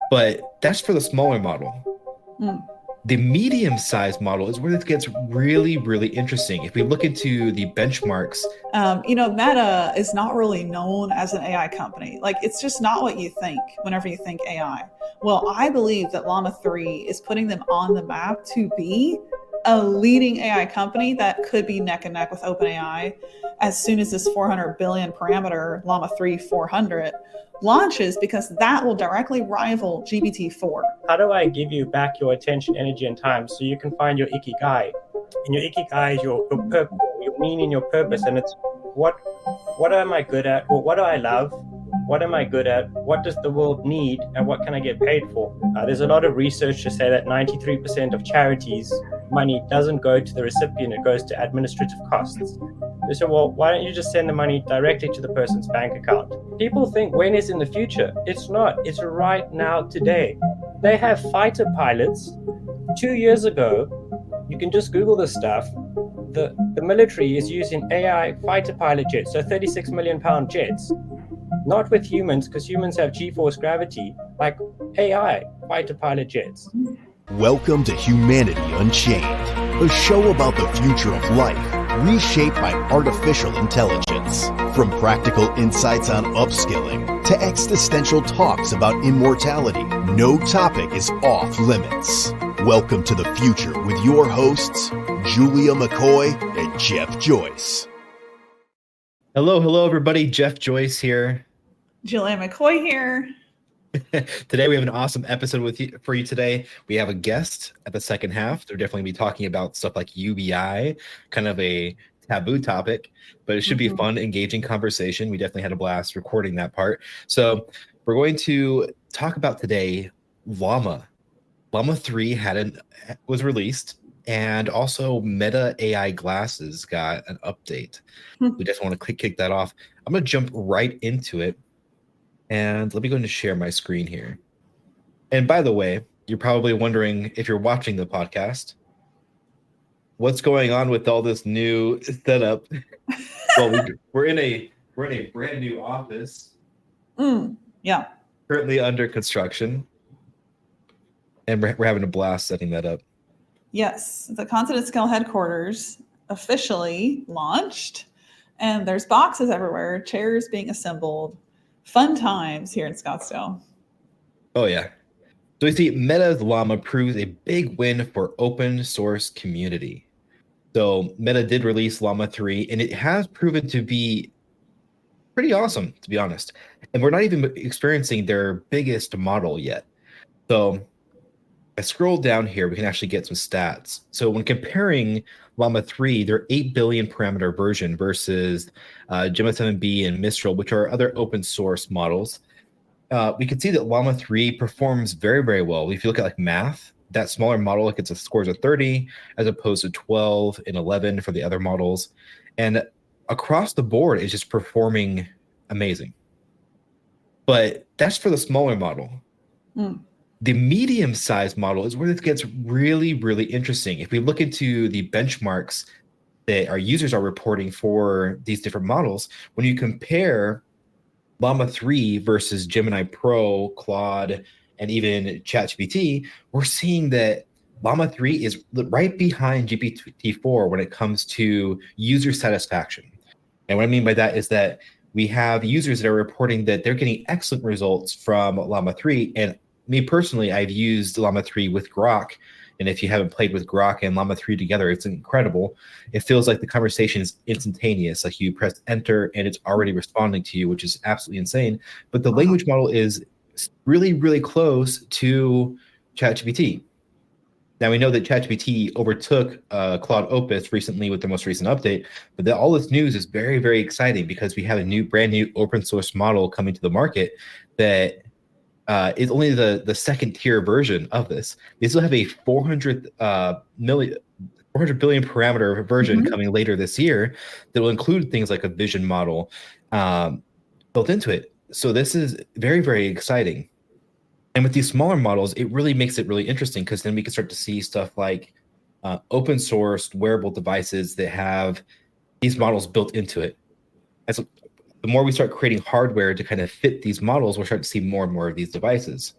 But that's for the smaller model. Mm. The medium-sized model is where this gets really, really interesting. If we look into the benchmarks, Meta is not really known as an AI company. Like, it's just not what you think whenever you think AI. Well, I believe that Llama 3 is putting them on the map to be a leading AI company that could be neck and neck with OpenAI as soon as this 400 billion parameter Llama 3 400 launches, because that will directly rival GPT-4. How do I give you back your attention, energy, and time so you can find your ikigai? And your ikigai is your purpose, your meaning, your purpose, and it's what am I good at, or what do I love? What am I good at? What does the world need, and what can I get paid for? There's a lot of research to say that 93% of charities money doesn't go to the recipient; it goes to administrative costs. They say, well, why don't you just send the money directly to the person's bank account? People think when is in the future. It's not. It's right now, today. They have fighter pilots. 2 years ago, you can just Google this stuff. The military is using AI fighter pilot jets, so 36 million pound jets. Not with humans, because humans have G-force gravity, like AI fighter pilot jets. Welcome to Humanity Unchained, a show about the future of life, reshaped by artificial intelligence. From practical insights on upskilling to existential talks about immortality, no topic is off limits. Welcome to the future with your hosts, Julia McCoy and Jeff Joyce. Hello, everybody. Jeff Joyce here. Julia McCoy here. Today we have an awesome episode for you today. We have a guest at the second half. They're definitely going to be talking about stuff like UBI, kind of a taboo topic, but it should be a fun, engaging conversation. We definitely had a blast recording that part. So we're going to talk about today Llama. Llama 3 was released, and also Meta AI glasses got an update. We definitely want to kick that off. I'm going to jump right into it. And let me go ahead and share my screen here. And by the way, you're probably wondering, if you're watching the podcast, what's going on with all this new setup? Well, we're in a brand new office. Yeah. Currently under construction. And we're having a blast setting that up. Yes, the Continent Scale headquarters officially launched, and there's boxes everywhere, chairs being assembled. Fun times here in Scottsdale. Oh, yeah. So we see Meta's Llama proves a big win for open source community. So Meta did release Llama 3, and it has proven to be pretty awesome, to be honest. And we're not even experiencing their biggest model yet. So I scroll down here, we can actually get some stats. So when comparing Llama 3, their 8 billion parameter version versus E17 and Mistral, which are other open source models, we can see that Llama 3 performs very, very well. If you look at like math, that smaller model gets scores of 30 as opposed to 12 and 11 for the other models. And across the board, it's just performing amazing. But that's for the smaller model. The medium-sized model is where this gets really, really interesting. If we look into the benchmarks that our users are reporting for these different models, when you compare Llama 3 versus Gemini Pro, Claude, and even ChatGPT, we're seeing that Llama 3 is right behind GPT-4 when it comes to user satisfaction. And what I mean by that is that we have users that are reporting that they're getting excellent results from Llama 3, and me personally, I've used Llama 3 with Grok, and if you haven't played with Grok and Llama 3 together, it's incredible. It feels like the conversation is instantaneous, like you press enter and it's already responding to you, which is absolutely insane. But the language model is really, really close to ChatGPT. Now, we know that ChatGPT overtook Claude Opus recently with the most recent update, but all this news is very, very exciting because we have a brand new open source model coming to the market that is only the second tier version of this. They still have a 400 billion parameter version coming later this year that will include things like a vision model built into it. So this is very, very exciting. And with these smaller models, it really makes it really interesting because then we can start to see stuff like open sourced wearable devices that have these models built into it. And so the more we start creating hardware to kind of fit these models, we'll start to see more and more of these devices.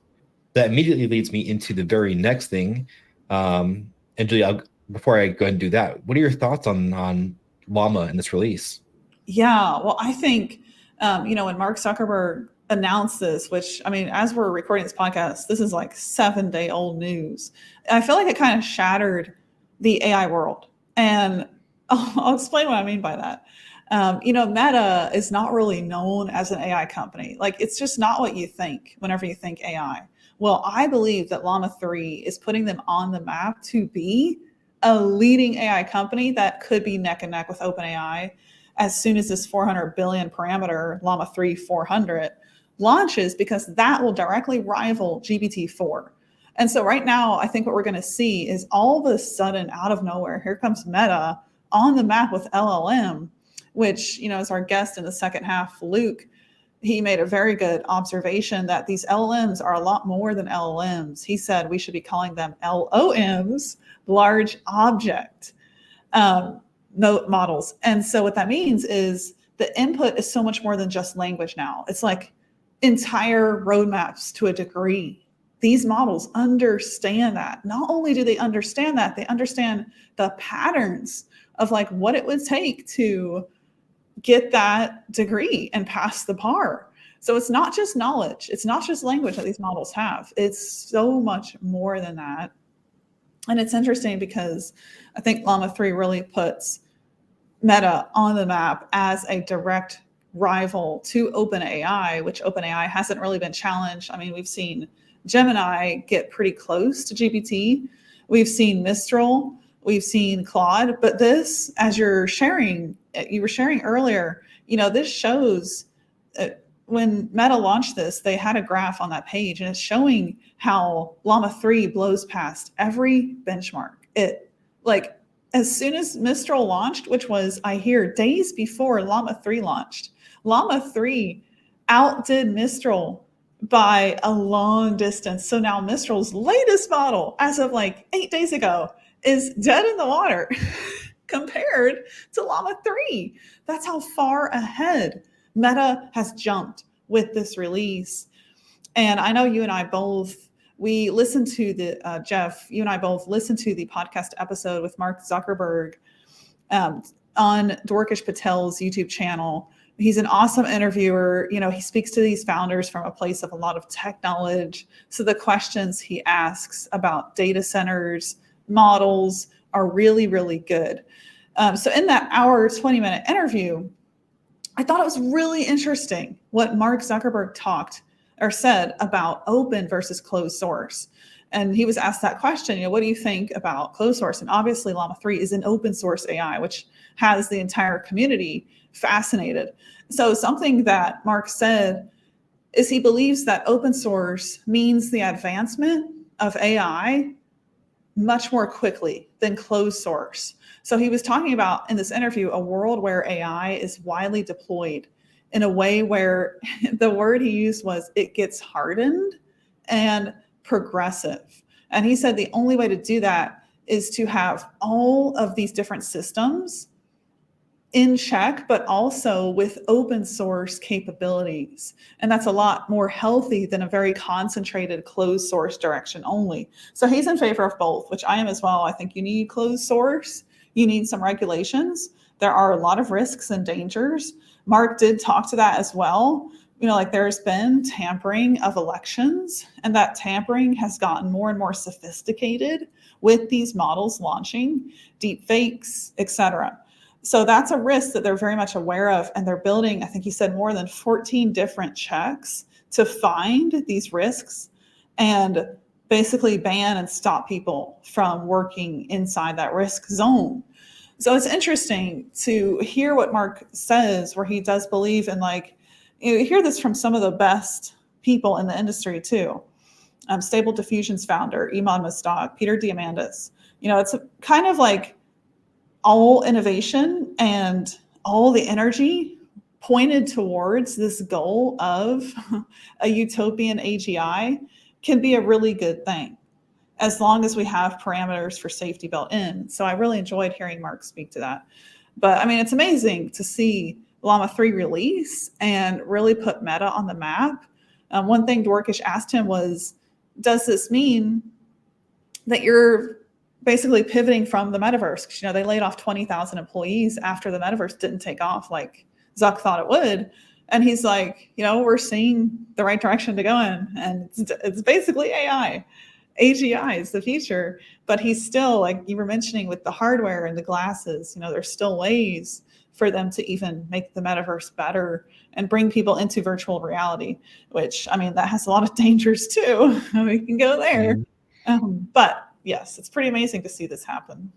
that immediately leads me into the very next thing. And Julia, before I go ahead and do that, what are your thoughts on Llama and this release? Yeah, well, I think, when Mark Zuckerberg announced this, which, I mean, as we're recording this podcast, this is like 7-day old news. I feel like it kind of shattered the AI world. And I'll explain what I mean by that. Meta is not really known as an AI company. Like, it's just not what you think whenever you think AI. Well, I believe that Llama 3 is putting them on the map to be a leading AI company that could be neck and neck with OpenAI as soon as this 400 billion parameter Llama 3 400 launches, because that will directly rival GPT-4. And so right now, I think what we're going to see is all of a sudden, out of nowhere, here comes Meta on the map with LLM, which, as our guest in the second half, Luke, he made a very good observation that these LLMs are a lot more than LLMs. He said we should be calling them LOMs, large object models. And so what that means is the input is so much more than just language now. It's like entire roadmaps to a degree. These models understand that. Not only do they understand that, they understand the patterns of like what it would take to get that degree and pass the bar. So it's not just knowledge. It's not just language that these models have. It's so much more than that. And it's interesting because I think Llama 3 really puts Meta on the map as a direct rival to OpenAI, which OpenAI hasn't really been challenged. I mean, we've seen Gemini get pretty close to GPT. We've seen Mistral. We've seen Claude. But this, as you were sharing earlier, this shows when Meta launched this, they had a graph on that page, and it's showing how Llama 3 blows past every benchmark. As soon as Mistral launched, which was, I hear, days before Llama 3 launched, Llama 3 outdid Mistral by a long distance. So now Mistral's latest model, as of like 8 days ago, is dead in the water compared to Llama 3. That's how far ahead Meta has jumped with this release. And I know you and I both, we listened to the, Jeff, you and I both listened to the podcast episode with Mark Zuckerberg on Dwarkesh Patel's YouTube channel. He's an awesome interviewer. He speaks to these founders from a place of a lot of tech knowledge. So the questions he asks about data centers, models are really, really good. So in that hour, 20-minute interview, I thought it was really interesting what Mark Zuckerberg said about open versus closed source. And he was asked that question, what do you think about closed source? And obviously Llama 3 is an open source AI, which has the entire community fascinated. So something that Mark said is he believes that open source means the advancement of AI much more quickly than closed source. So he was talking about in this interview, a world where AI is widely deployed in a way where the word he used was it gets hardened and progressive. And he said the only way to do that is to have all of these different systems in check, but also with open source capabilities. And that's a lot more healthy than a very concentrated closed source direction only. So he's in favor of both, which I am as well. I think you need closed source. You need some regulations. There are a lot of risks and dangers. Mark did talk to that as well. There's been tampering of elections, and that tampering has gotten more and more sophisticated with these models launching, deep fakes, etc. So that's a risk that they're very much aware of, and they're building, I think he said, more than 14 different checks to find these risks and basically ban and stop people from working inside that risk zone. So it's interesting to hear what Mark says, where he does believe in, you hear this from some of the best people in the industry too. Stable Diffusion's founder, Iman Mostak, Peter Diamandis. It's kind of like all innovation and all the energy pointed towards this goal of a utopian AGI can be a really good thing, as long as we have parameters for safety built in. So I really enjoyed hearing Mark speak to that. But I mean, it's amazing to see Llama 3 release and really put Meta on the map. One thing Dwarkesh asked him was, does this mean that you're basically pivoting from the metaverse? Because, you know, they laid off 20,000 employees after the metaverse didn't take off like Zuck thought it would. And he's like, you know, we're seeing the right direction to go in. And it's basically AI. AGI is the future. But he's still, like you were mentioning with the hardware and the glasses, you know, there's still ways for them to even make the metaverse better and bring people into virtual reality, which, I mean, that has a lot of dangers too. We can go there. But yes, it's pretty amazing to see this happen.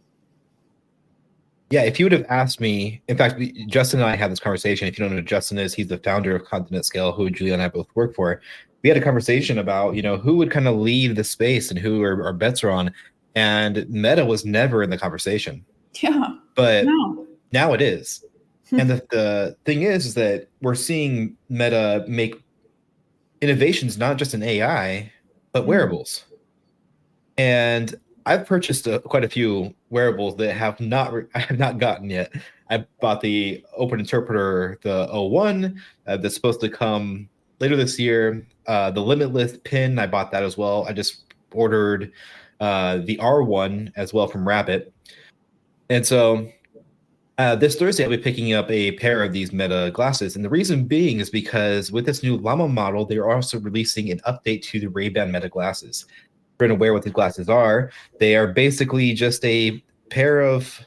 Yeah, if you would have asked me, in fact, Justin and I had this conversation. If you don't know who Justin is, he's the founder of Continent Scale, who Julia and I both work for. We had a conversation about, you know, who would kind of lead the space and who our bets are on. And Meta was never in the conversation. Yeah. But now it is. And the thing is that we're seeing Meta make innovations, not just in AI, but wearables. And I've purchased quite a few wearables that I have not gotten yet. I bought the Open Interpreter, the O1, that's supposed to come later this year. The Limitless pin, I bought that as well. I just ordered the R1 as well from Rabbit. And so this Thursday, I'll be picking up a pair of these Meta glasses. And the reason being is because with this new Llama model, they're also releasing an update to the Ray-Ban Meta glasses. If you're aware what these glasses are, they are basically just a pair of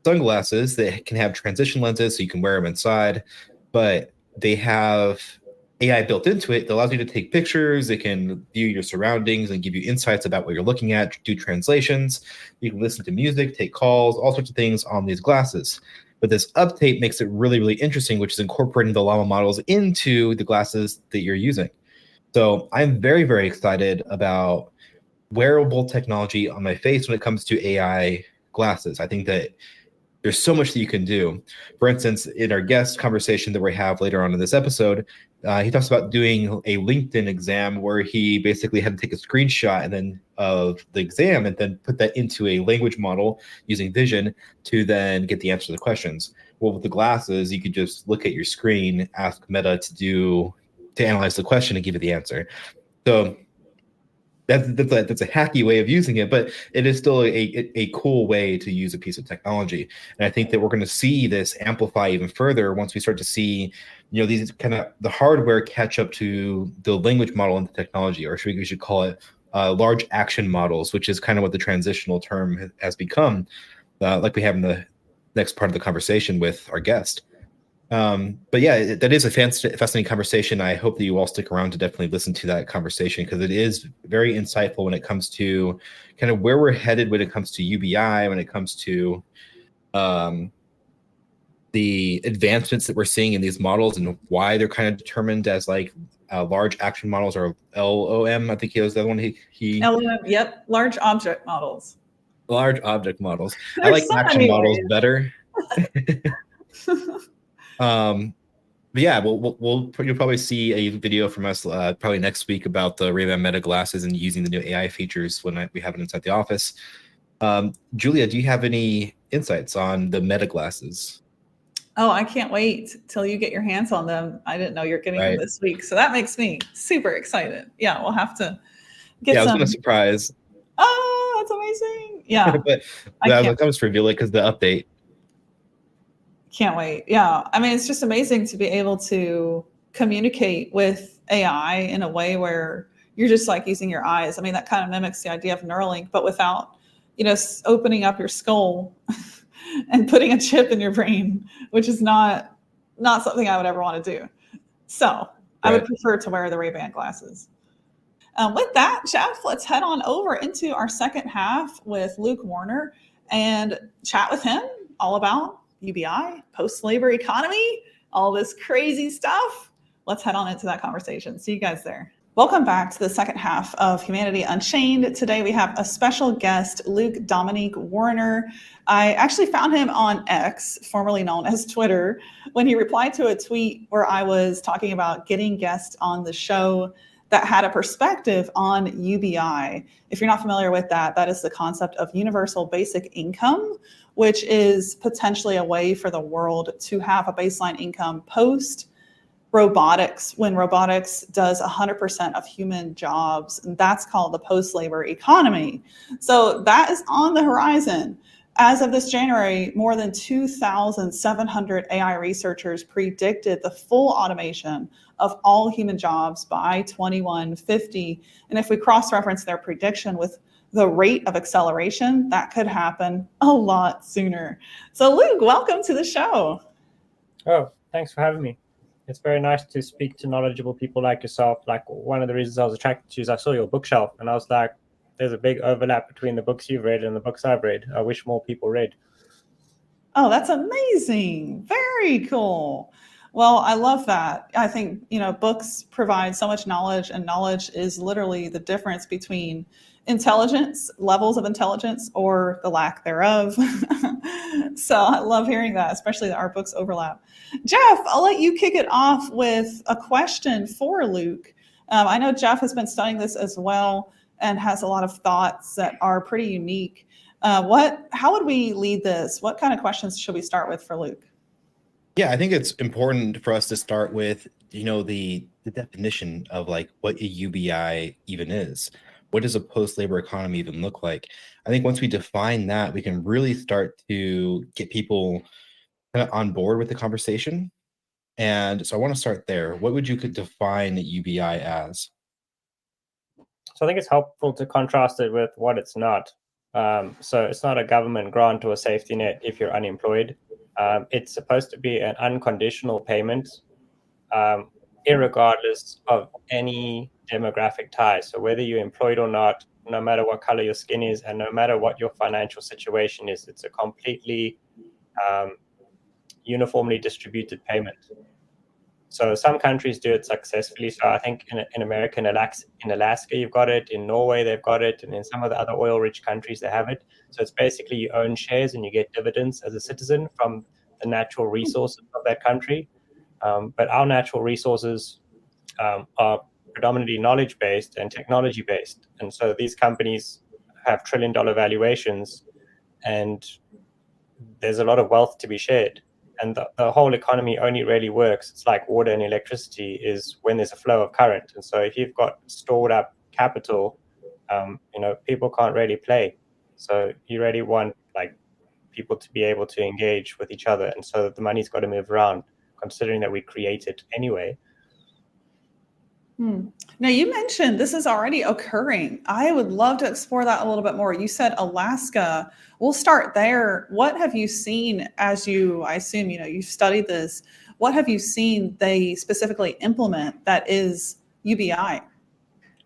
sunglasses that can have transition lenses so you can wear them inside, but they have AI built into it that allows you to take pictures. It can view your surroundings and give you insights about what you're looking at, do translations. You can listen to music, take calls, all sorts of things on these glasses. But this update makes it really, really interesting, which is incorporating the Llama models into the glasses that you're using. So I'm very, very excited about wearable technology on my face when it comes to AI glasses. I think that there's so much that you can do. For instance, in our guest conversation that we have later on in this episode, he talks about doing a LinkedIn exam where he basically had to take a screenshot and then of the exam and then put that into a language model using vision to then get the answer to the questions. Well, with the glasses, you could just look at your screen, ask Meta to analyze the question and give you the answer. So that's a hacky way of using it, but it is still a cool way to use a piece of technology. And I think that we're going to see this amplify even further once we start to see, you know, these kind of the hardware catch up to the language model and the technology, or we should call it large action models, which is kind of what the transitional term has become, like we have in the next part of the conversation with our guest. But yeah, that is a fascinating conversation. I hope that you all stick around to definitely listen to that conversation because it is very insightful when it comes to kind of where we're headed when it comes to UBI, when it comes to the advancements that we're seeing in these models and why they're kind of determined as like large action models or LOM. I think he was the other one. He LLM, yep, large object models. Large object models. I like action models better. But yeah, you'll probably see a video from us probably next week about the Ray-Ban Meta glasses and using the new AI features when we have it inside the office. Julia, do you have any insights on the Meta glasses? Oh, I can't wait till you get your hands on them. I didn't know you're getting them this week, so that makes me super excited. Yeah, we'll have to get some. Yeah, I was going to surprise. Oh, that's amazing. Yeah. but I'll just reveal it because the update. Can't wait. Yeah. I mean, it's just amazing to be able to communicate with AI in a way where you're just like using your eyes. I mean, that kind of mimics the idea of Neuralink, but without, you know, opening up your skull and putting a chip in your brain, which is not something I would ever want to do. So I would prefer to wear the Ray-Ban glasses. With that, Jeff, let's head on over into our second half with Luke Warner and chat with him all about UBI, post-labor economy, all this crazy stuff. Let's head on into that conversation. See you guys there. Welcome back to the second half of Humanity Unchained. Today we have a special guest, Luke Dominique Warner. I actually found him on X, formerly known as Twitter, when he replied to a tweet where I was talking about getting guests on the show that had a perspective on UBI. If you're not familiar with that, that is the concept of universal basic income, which is potentially a way for the world to have a baseline income post robotics, when robotics does 100% of human jobs, and that's called the post-labor economy. So that is on the horizon. As of this January, more than 2,700 AI researchers predicted the full automation of all human jobs by 2150. And if we cross-reference their prediction with the rate of acceleration, that could happen a lot sooner. So Luke, welcome to the show. Oh, thanks for having me. It's very nice to speak to knowledgeable people like yourself. Like, one of the reasons I was attracted to you is I saw your bookshelf and I was like, there's a big overlap between the books you've read and the books I've read. I wish more people read. Oh, that's amazing. Very cool. Well, I love that. I think, books provide so much knowledge, and knowledge is literally the difference between intelligence, levels of intelligence, or the lack thereof. So I love hearing that, especially that our books overlap. Jeff, I'll let you kick it off with a question for Luke. I know Jeff has been studying this as well and has a lot of thoughts that are pretty unique. How would we lead this? What kind of questions should we start with for Luke? Yeah, I think it's important for us to start with, the definition of like what a UBI even is. What does a post-labor economy even look like? I think once we define that, we can really start to get people kind of on board with the conversation. And so I want to start there. What would you could define UBI as? So I think it's helpful to contrast it with what it's not. So it's not a government grant or a safety net if you're unemployed. It's supposed to be an unconditional payment, irregardless of any demographic ties. So whether you're employed or not, no matter what color your skin is, and no matter what your financial situation is, it's a completely uniformly distributed payment. So some countries do it successfully. So I think in America, in Alaska, you've got it. In Norway, they've got it. And in some of the other oil-rich countries, they have it. So it's basically you own shares and you get dividends as a citizen from the natural resources of that country. But our natural resources are predominantly knowledge-based and technology-based. And so these companies have trillion-dollar valuations, and there's a lot of wealth to be shared. And the whole economy only really works, it's like water and electricity, is when there's a flow of current. And so if you've got stored up capital, people can't really play. So you really want people to be able to engage with each other. And so the money's got to move around, considering that we create it anyway. Now, you mentioned this is already occurring. I would love to explore that a little bit more. You said Alaska. We'll start there. What have you seen I assume, you've studied this. What have you seen they specifically implement that is UBI?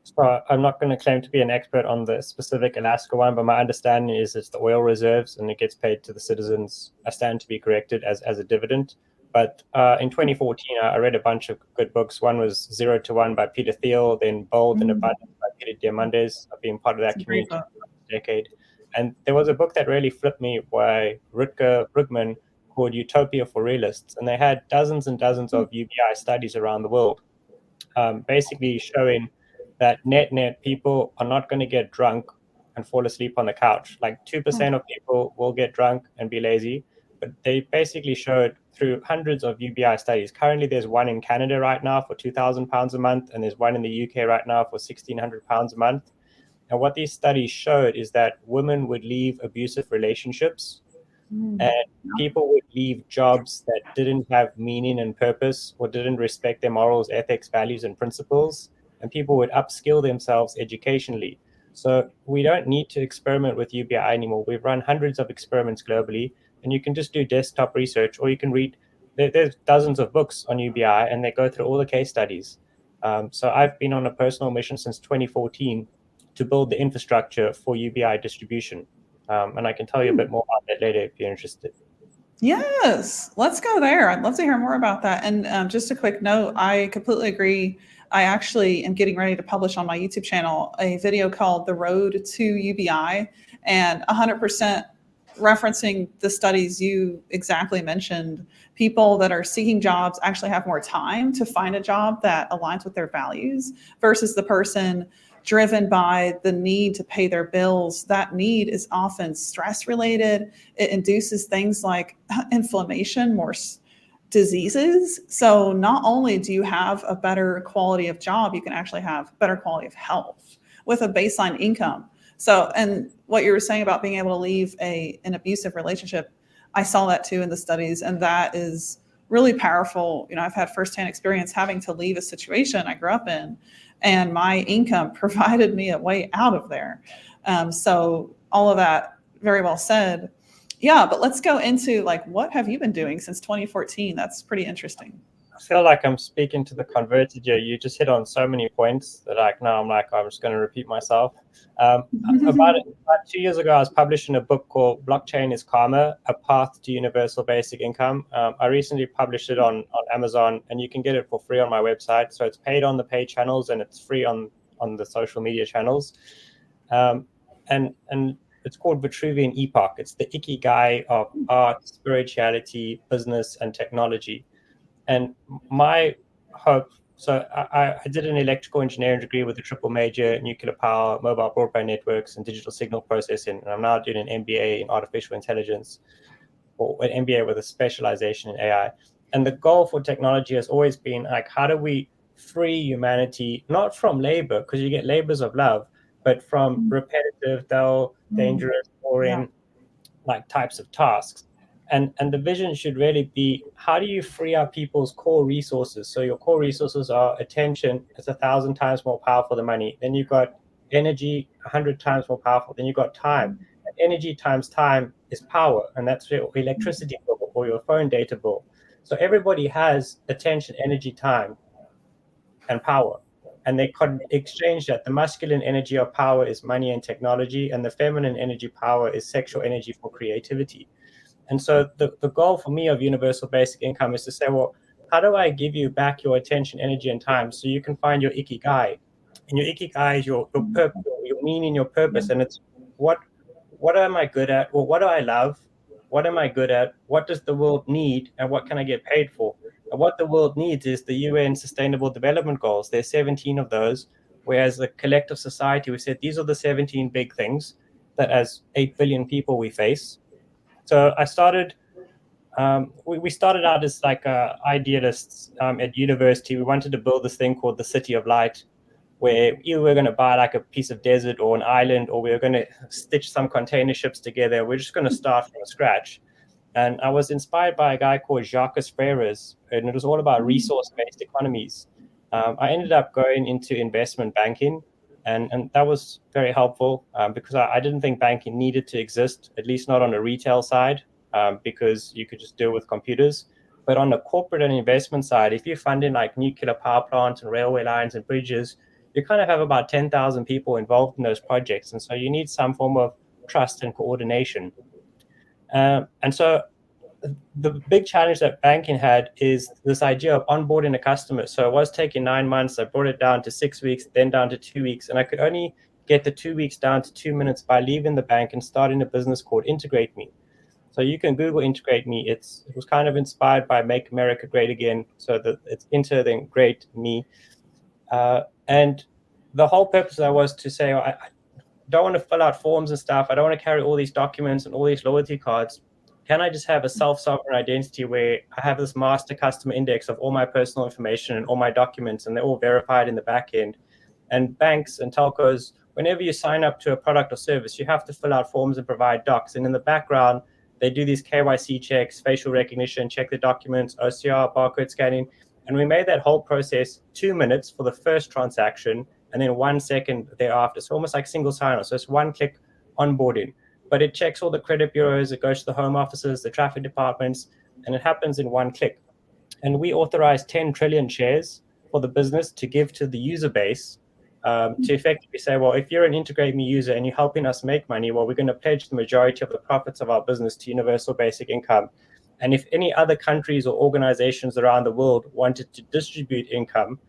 So I'm not going to claim to be an expert on the specific Alaska one, but my understanding is it's the oil reserves and it gets paid to the citizens. I stand to be corrected as a dividend. But in 2014, I read a bunch of good books. One was 0 to 1 by Peter Thiel, then Bold and Abundant by Peter Diamandis. I've been part of that community for a decade. And there was a book that really flipped me by Rutger Bregman called Utopia for Realists. And they had dozens and dozens of UBI studies around the world, basically showing that net people are not going to get drunk and fall asleep on the couch. Like 2% of people will get drunk and be lazy. But they basically showed through hundreds of UBI studies. Currently, there's one in Canada right now for £2,000 a month, and there's one in the UK right now for £1,600 a month. And what these studies showed is that women would leave abusive relationships, and people would leave jobs that didn't have meaning and purpose or didn't respect their morals, ethics, values, and principles, and people would upskill themselves educationally. So we don't need to experiment with UBI anymore. We've run hundreds of experiments globally, and you can just do desktop research, or you can read, there's dozens of books on UBI, and they go through all the case studies. So I've been on a personal mission since 2014 to build the infrastructure for UBI distribution. And I can tell you a bit more about that later if you're interested. Yes, let's go there. I'd love to hear more about that. And just a quick note, I completely agree. I actually am getting ready to publish on my YouTube channel a video called The Road to UBI, and 100% referencing the studies you exactly mentioned. People that are seeking jobs actually have more time to find a job that aligns with their values versus the person driven by the need to pay their bills. That need is often stress related. It induces things like inflammation, more diseases. So not only do you have a better quality of job, you can actually have better quality of health with a baseline income. So, and what you were saying about being able to leave an abusive relationship, I saw that too in the studies, and that is really powerful. You know, I've had firsthand experience having to leave a situation I grew up in, and my income provided me a way out of there. So all of that, very well said. Yeah, but let's go into like, what have you been doing since 2014? That's pretty interesting. I feel like I'm speaking to the converted here. You just hit on so many points that now I'm just going to repeat myself. About 2 years ago, I was publishing a book called Blockchain is Karma, A Path to Universal Basic Income. I recently published it on Amazon, and you can get it for free on my website. So it's paid on the paid channels, and it's free on the social media channels. And it's called Vitruvian Epoch. It's the ikigai of art, spirituality, business, and technology. And my hope, so I did an electrical engineering degree with a triple major, nuclear power, mobile broadband networks, and digital signal processing. And I'm now doing an MBA in artificial intelligence, or an MBA with a specialization in AI. And the goal for technology has always been like, how do we free humanity, not from labor, because you get labors of love, but from repetitive, dull, dangerous, boring, like types of tasks. And the vision should really be, how do you free up people's core resources? So your core resources are attention. It's 1,000 times more powerful than money. Then you've got energy, 100 times more powerful. Then you've got time. And energy times time is power, and that's your electricity bill or your phone data bill. So everybody has attention, energy, time, and power, and they can exchange that. The masculine energy of power is money and technology, and the feminine energy power is sexual energy for creativity. And so the goal for me of universal basic income is to say, well, how do I give you back your attention, energy, and time so you can find your ikigai? And your ikigai is your purpose, your meaning, your purpose. And it's what am I good at? Well, what do I love? What am I good at? What does the world need? And what can I get paid for? And what the world needs is the UN Sustainable Development Goals. There's 17 of those, whereas the collective society, we said these are the 17 big things that as 8 billion people we face. So I started, we started out as like idealists at university. We wanted to build this thing called the City of Light, where either we're going to buy like a piece of desert or an island, or we're going to stitch some container ships together. We're just going to start from scratch. And I was inspired by a guy called Jacques Freres, and it was all about resource-based economies. I ended up going into investment banking, and that was very helpful because I didn't think banking needed to exist, at least not on the retail side, because you could just deal with computers. But on the corporate and investment side, if you're funding like nuclear power plants and railway lines and bridges, you kind of have about 10,000 people involved in those projects. And so you need some form of trust and coordination. And so the big challenge that banking had is this idea of onboarding a customer. So it was taking 9 months. I brought it down to 6 weeks, then down to 2 weeks. And I could only get the 2 weeks down to 2 minutes by leaving the bank and starting a business called Integrate Me. So you can Google Integrate Me. It was kind of inspired by Make America Great Again. So that it's Inter, then Great Me. And the whole purpose of that was to say, I don't want to fill out forms and stuff. I don't want to carry all these documents and all these loyalty cards. Can I just have a self-sovereign identity where I have this master customer index of all my personal information and all my documents, and they're all verified in the back end? And banks and telcos, whenever you sign up to a product or service, you have to fill out forms and provide docs. And in the background, they do these KYC checks, facial recognition, check the documents, OCR, barcode scanning. And we made that whole process 2 minutes for the first transaction, and then 1 second thereafter. So almost like single sign-on. So it's one-click onboarding. But it checks all the credit bureaus, it goes to the home offices, the traffic departments, and it happens in one click. And we authorize 10 trillion shares for the business to give to the user base to effectively say, well, if you're an Integrate Me user and you're helping us make money, well, we're going to pledge the majority of the profits of our business to universal basic income. And if any other countries or organizations around the world wanted to distribute income,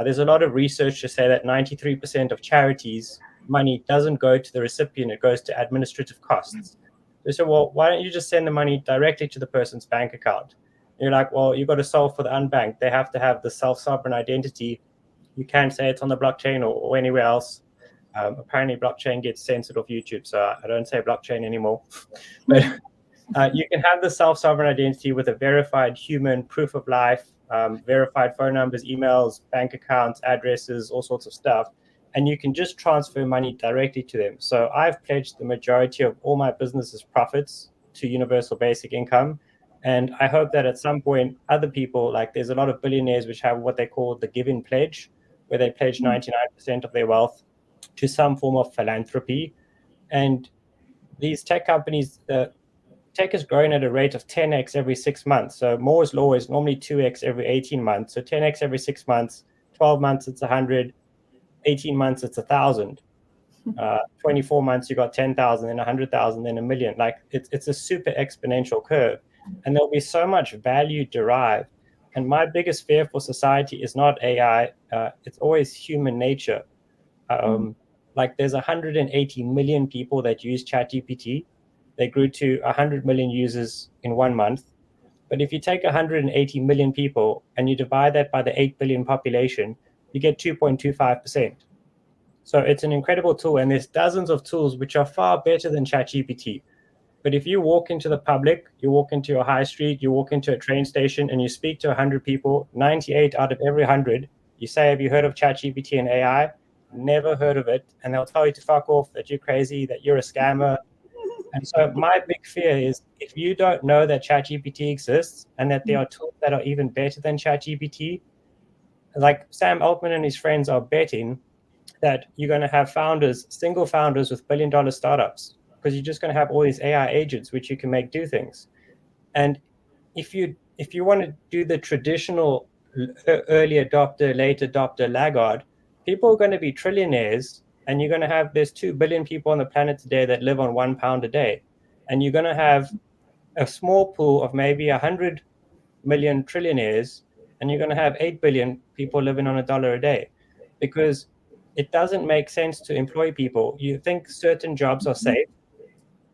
there's a lot of research to say that 93% of charities money doesn't go to the recipient, it goes to administrative costs. They say, well, why don't you just send the money directly to the person's bank account? And you're like, well, you've got to solve for the unbanked. They have to have the self-sovereign identity. You can't say it's on the blockchain or anywhere else. Apparently blockchain gets censored off YouTube, so I don't say blockchain anymore. But You can have the self-sovereign identity with a verified human proof of life, verified phone numbers, emails, bank accounts, addresses, all sorts of stuff. And you can just transfer money directly to them. So I've pledged the majority of all my business's profits to universal basic income. And I hope that at some point, other people, like there's a lot of billionaires which have what they call the giving pledge, where they pledge 99% of their wealth to some form of philanthropy. And these tech companies, tech is growing at a rate of 10x every 6 months. So Moore's law is normally 2x every 18 months. So 10x every 6 months, 12 months, it's 100, 18 months, it's 1,000. 24 months, you got 10,000, then 100,000, then a million. Like it's a super exponential curve. And there'll be so much value derived. And my biggest fear for society is not AI, it's always human nature. Like there's 180 million people that use ChatGPT. They grew to 100 million users in 1 month. But if you take 180 million people and you divide that by the 8 billion population, you get 2.25%. So it's an incredible tool, and there's dozens of tools which are far better than ChatGPT. But if you walk into the public, you walk into a high street, you walk into a train station, and you speak to 100 people, 98 out of every 100, you say, have you heard of ChatGPT and AI? Never heard of it. And they'll tell you to fuck off, that you're crazy, that you're a scammer. And so my big fear is if you don't know that ChatGPT exists and that there are tools that are even better than ChatGPT, like Sam Altman and his friends are betting that you're going to have founders, single founders with billion-dollar startups, because you're just going to have all these AI agents which you can make do things. And if you want to do the traditional early adopter, late adopter, laggard, people are going to be trillionaires, and you're going to have, there's 2 billion people on the planet today that live on £1 a day. And you're going to have a small pool of maybe 100 million trillionaires, and you're going to have 8 billion people living on $1 a day, because it doesn't make sense to employ people. You think certain jobs are safe.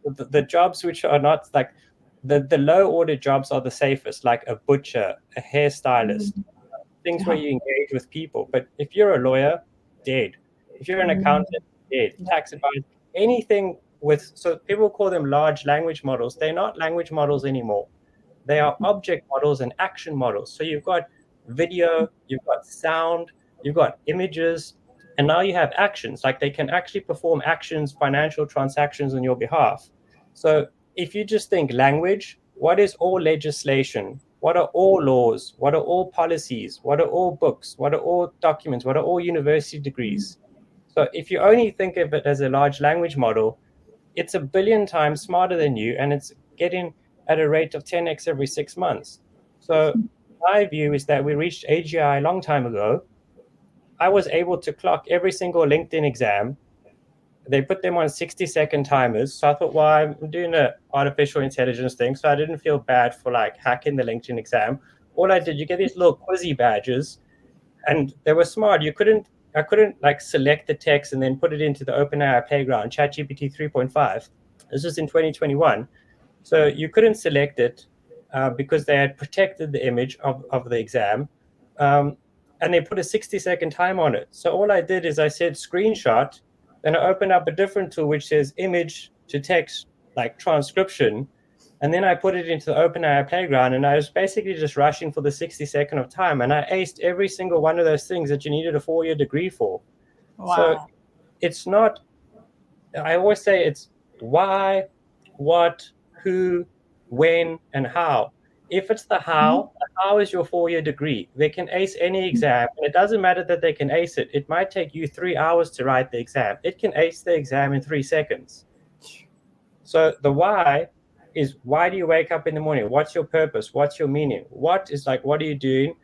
The jobs which are not, like the low order jobs are the safest, like a butcher, a hairstylist, things where you engage with people. But if you're a lawyer, dead. If you're an accountant, dead. Tax advisor, anything with, so people call them large language models. They're not language models anymore. They are object models and action models. So you've got video, you've got sound, you've got images, and now you have actions. Like they can actually perform actions, financial transactions on your behalf. So if you just think language, what is all legislation? What are all laws? What are all policies? What are all books? What are all documents? What are all university degrees? So if you only think of it as a large language model, it's 1 billion times smarter than you, and it's getting at a rate of 10x every 6 months. So my view is that we reached AGI a long time ago. I was able to clock every single LinkedIn exam. They put them on 60-second timers. So I thought, well, I'm doing an artificial intelligence thing, so I didn't feel bad for like hacking the LinkedIn exam. All I did, you get these little quizzy badges, and they were smart. I couldn't like select the text and then put it into the OpenAI playground, ChatGPT 3.5. This was in 2021. So you couldn't select it because they had protected the image of the exam. And they put a 60-second time on it. So all I did is I said screenshot, then I opened up a different tool which says image to text, like transcription. And then I put it into the OpenAI playground, and I was basically just rushing for the 60-second of time. And I aced every single one of those things that you needed a 4-year degree for. Wow. So it's not, I always say it's why, what, who, when, and how. If it's the how is your 4-year degree. They can ace any exam, and it doesn't matter that they can ace it. It might take you 3 hours to write the exam. It can ace the exam in 3 seconds. So the why is, why do you wake up in the morning? What's your purpose? What's your meaning? What is like, what are you doing?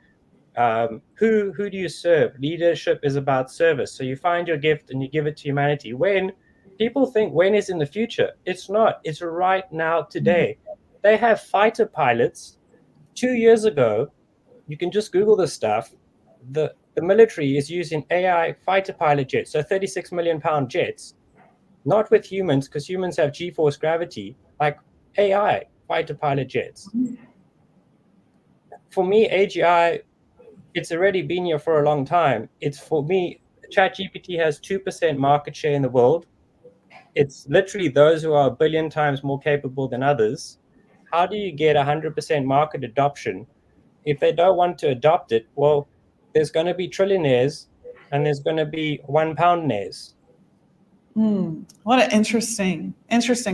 Who do you serve? Leadership is about service. So you find your gift and you give it to humanity. When people think when is in the future, it's not. It's right now, today. They have fighter pilots. 2 years ago, you can just Google this stuff. The military is using AI fighter pilot jets, so 36 million pound jets, not with humans, because humans have G-force gravity, like AI fighter pilot jets. For me, AGI, it's already been here for a long time. It's, for me, ChatGPT has 2% market share in the world. It's literally those who are 1 billion times more capable than others. how do you get 100% market adoption? If they don't want to adopt it, well, there's going to be trillionaires and there's going to be £1 What an interesting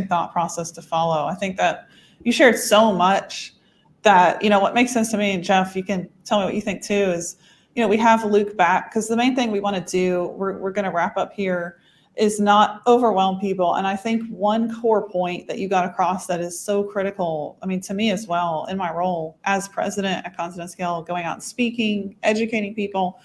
thought process to follow. I think that you shared so much that, what makes sense to me, and Jeff, you can tell me what you think too, is, we have Luke back because the main thing we want to do, we're going to wrap up here, is not overwhelm people. And I think one core point that you got across that is so critical, to me as well, in my role as president at Continent Scale, going out and speaking, educating people,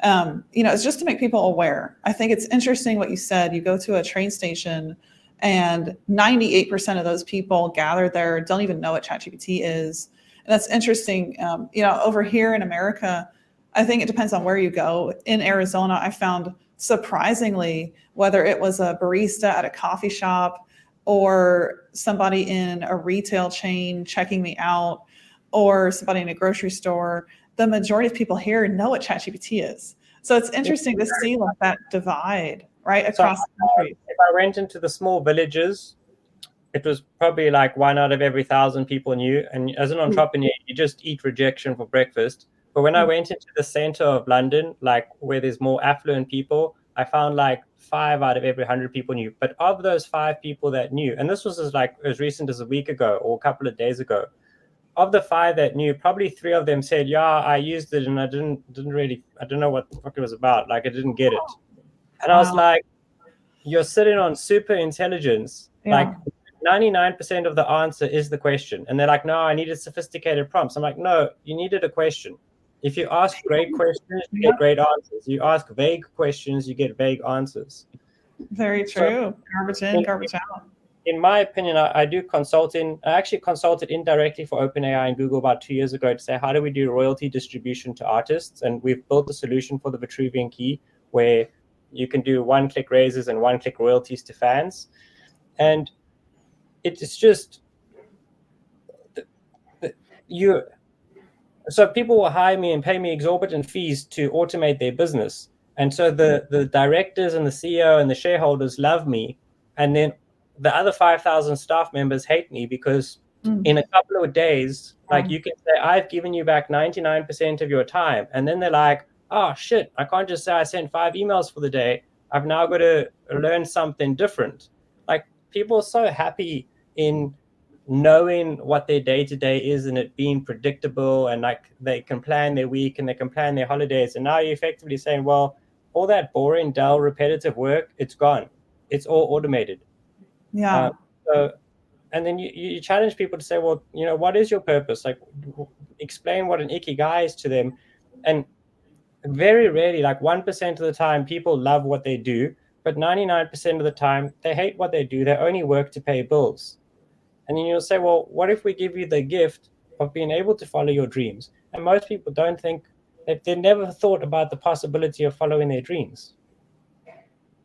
it's just to make people aware. I think it's interesting what you said. You go to a train station and 98% of those people gathered there don't even know what ChatGPT is. And that's interesting. Over here in America, I think it depends on where you go. In Arizona, I found surprisingly, whether it was a barista at a coffee shop or somebody in a retail chain checking me out or somebody in a grocery store, the majority of people here know what ChatGPT is. So it's interesting to see like that divide right across the country. If I went into the small villages, it was probably like 1 out of every 1,000 people knew. And as an entrepreneur, you just eat rejection for breakfast. But when I went into the center of London, like where there's more affluent people, I found like 5 out of every 100 people knew. But of those 5 people that knew, and this was as recent as a week ago or a couple of days ago, of the 5 that knew, probably 3 of them said, yeah, I used it and I didn't really, I don't know what the fuck it was about. Like I didn't get it. And I was like, you're sitting on super intelligence. Like 99% of the answer is the question. And they're like, no, I needed sophisticated prompts. I'm like, no, you needed a question. If you ask great questions, you get great answers. You ask vague questions, you get vague answers. Very true. So, garbage in, garbage out. In my opinion, I do consulting. I actually consulted indirectly for OpenAI and Google about 2 years ago to say, how do we do royalty distribution to artists? And we've built a solution for the Vitruvian Key where you can do one-click raises and one-click royalties to fans. And it's just so people will hire me and pay me exorbitant fees to automate their business. And so the directors and the CEO and the shareholders love me. And then the other 5,000 staff members hate me because in a couple of days, like you can say, I've given you back 99% of your time. And then they're like, oh shit, I can't just say I sent 5 emails for the day. I've now got to learn something different. Like people are so happy in knowing what their day-to-day is and it being predictable, and like they can plan their week and they can plan their holidays. And now you're effectively saying, well, all that boring, dull, repetitive work, it's gone. It's all automated. Yeah. And then you challenge people to say, well, what is your purpose? Like explain what an ikigai is to them. And very rarely, like 1% of the time, people love what they do, but 99% of the time they hate what they do. They only work to pay bills. And then you'll say, well, what if we give you the gift of being able to follow your dreams? And most people don't think that they never thought about the possibility of following their dreams.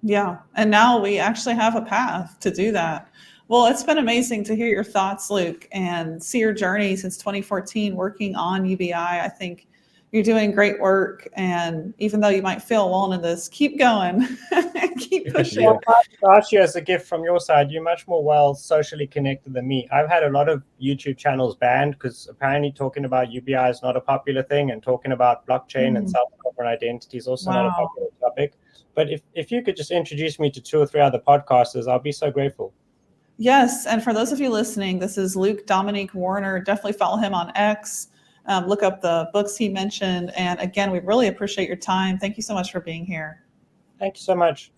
Yeah. And now we actually have a path to do that. Well, it's been amazing to hear your thoughts, Luke, and see your journey since 2014 working on UBI. I think you're doing great work. And even though you might feel alone in this, keep going. Keep pushing. Well, last year, as a gift from your side, you're much more well socially connected than me. I've had a lot of YouTube channels banned because apparently talking about UBI is not a popular thing, and talking about blockchain and self-sovereign identity is also not a popular topic. But if you could just introduce me to 2 or 3 other podcasters, I'll be so grateful. Yes. And for those of you listening, this is Luke Dominique Warner. Definitely follow him on X. Look up the books he mentioned. And again, we really appreciate your time. Thank you so much for being here. Thank you so much.